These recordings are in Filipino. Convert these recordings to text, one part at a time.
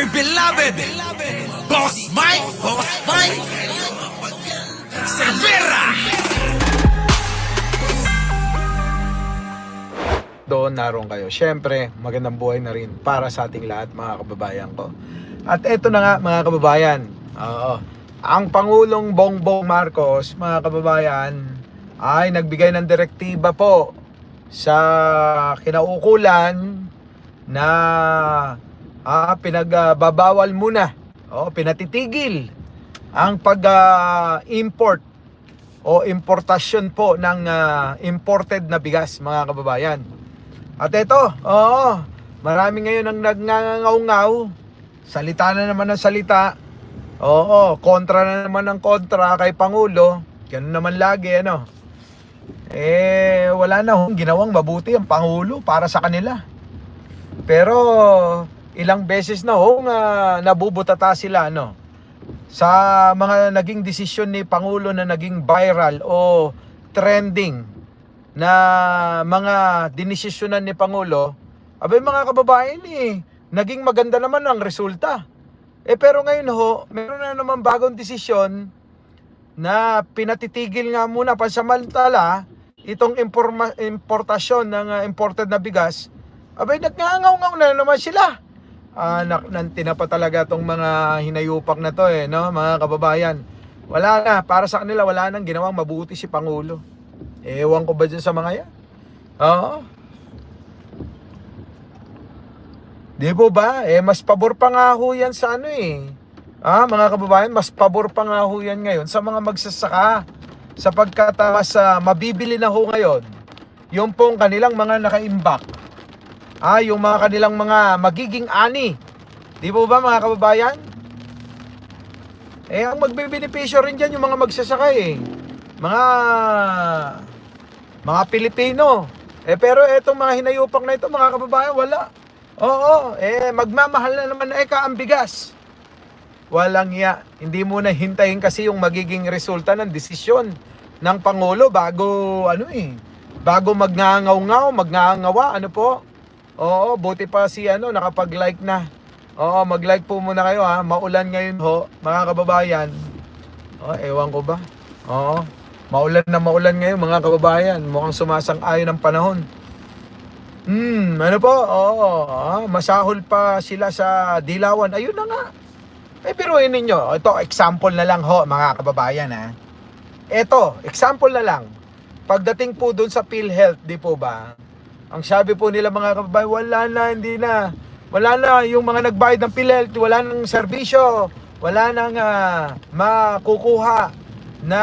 dear beloved, Boss Mike, Cervera. Doon naroon kayo. Siyempre, magandang buhay na rin para sa ating lahat, mga kababayan ko. At eto na nga, mga kababayan. Ang Pangulong Bongbong Marcos, mga kababayan, ay nagbigay ng direktiba po sa kinaukulan na pinagbabawal muna, pinatitigil ang pag-import o importasyon po ng imported na bigas, mga kababayan. At ito, marami ngayon ang nagngangaw-ngaw, salita na naman ng salita, kontra na naman ng kontra kay Pangulo, ganun naman lagi, wala na hong ginawang mabuti ang Pangulo para sa kanila. Pero ilang beses na nabubutata sila, sa mga naging desisyon ni Pangulo na naging viral o trending na mga dinesisyonan ni Pangulo. Abay, mga kababayan, naging maganda naman ang resulta. Pero ngayon meron na naman bagong desisyon na pinatitigil nga muna pansamantala itong importasyon ng imported na bigas. Abay, nagngangaw-ngaw na naman sila. Nantina pa talaga tong mga hinayupak na to, mga kababayan. Wala na, para sa kanila wala nang ginawang mabuti si Pangulo. Ewan ko ba dyan sa mga yan? Di po ba? Mas pabor pa nga ho yan sa mga kababayan, mas pabor pa nga ho yan ngayon sa mga magsasaka. Sapagkat mas mabibili na ho ngayon yung pong kanilang mga nakaimbak. Yung mga kanilang mga magiging ani. Di po ba, mga kababayan? Ang magbebenepisyo rin dyan yung mga magsasaka mga Pilipino. Pero etong mga hinayupak na ito, mga kababayan, wala. Magmamahal na naman ang bigas. Walang ya. Hindi muna hintayin kasi yung magiging resulta ng desisyon ng Pangulo bago bago magngangaw-ngaw, magngangawa, buti pa si nakapag-like na. Mag-like po muna kayo, maulan ngayon mga kababayan. Ewan ko ba? Maulan ngayon, mga kababayan. Mukhang sumasang-ayon ang panahon. Masahol pa sila sa dilawan. Ayun na nga. Biruin ninyo. Ito, example na lang mga kababayan, Ito, example na lang. Pagdating po dun sa PhilHealth, di po ba? Ang sabi po nila, mga kababayan, wala na yung mga nagbayad ng PhilHealth, wala nang serbisyo, wala nang makukuha na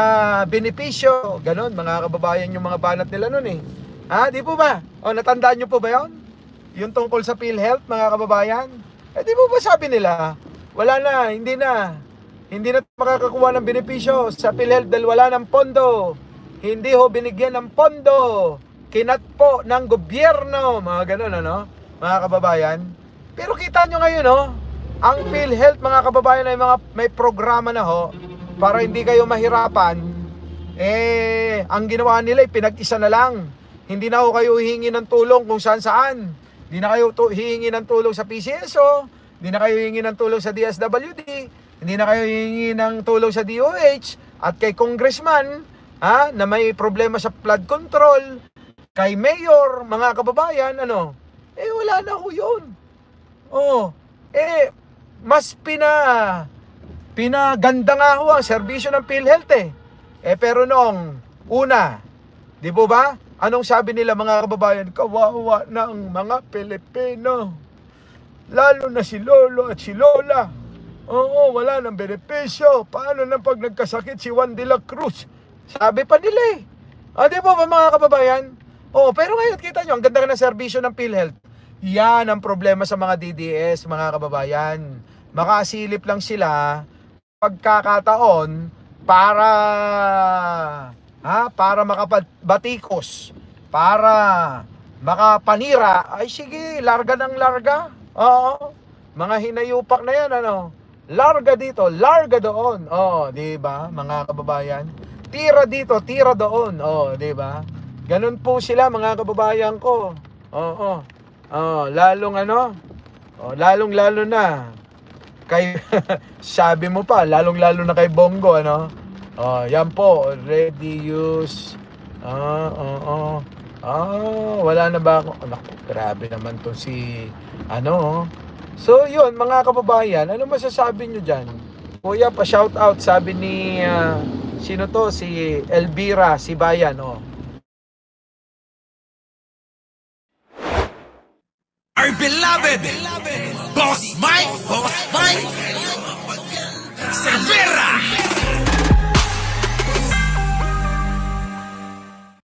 benepisyo. Ganon, mga kababayan, yung mga banat nila nun di po ba? Natandaan nyo po ba yun? Yung tungkol sa PhilHealth, mga kababayan? Di po ba sabi nila, wala na, hindi na makakakuha ng benepisyo sa PhilHealth dahil wala ng pondo. Hindi binigyan ng pondo. Kinat po ng gobyerno. Mga ganun, mga kababayan. Pero kita nyo ngayon, ang PhilHealth, mga kababayan, ay may programa na para hindi kayo mahirapan. Ang ginawa nila ay pinag-isa na lang. Hindi na kayo hihingi ng tulong kung saan-saan. Hindi na kayo hihingi ng tulong sa PCSO. Hindi na kayo hihingi ng tulong sa DSWD. Hindi na kayo hihingi ng tulong sa DOH. At kay congressman, na may problema sa flood control. Kay mayor, mga kababayan, wala na yun. Mas pinaganda nga ang serbisyo ng PhilHealth pero noong una, di po ba? Anong sabi nila, mga kababayan? Kawawa na ang mga Pilipino. Lalo na si Lolo at si Lola. Wala nang benepisyo. Paano na pag nagkasakit si Juan de la Cruz? Sabi pa nila di po ba, mga kababayan? Pero ngayon, kita nyo, ang ganda ng serbisyo ng PhilHealth. Yan ang problema sa mga DDS, mga kababayan. Makasilip lang sila pagkakataon para makabatikos, para makapanira. Ay sige, larga ng larga. Mga hinayupak na yan, larga dito, larga doon. Di ba, mga kababayan? Tira dito, tira doon. Di ba? Ganun po sila, mga kababayan ko. Lalong lalo na kay sabi mo pa, lalong-lalo na kay Bongo, ano? Yan po, ready use. Wala na ba ako? Naku, grabe naman to si ano. So, yun, mga kababayan, ano masasabi nyo dyan? Kuya, pa-shout out, sabi ni sino to? Si Elvira Sibayan, oh. Our beloved Boss Mike Cervera.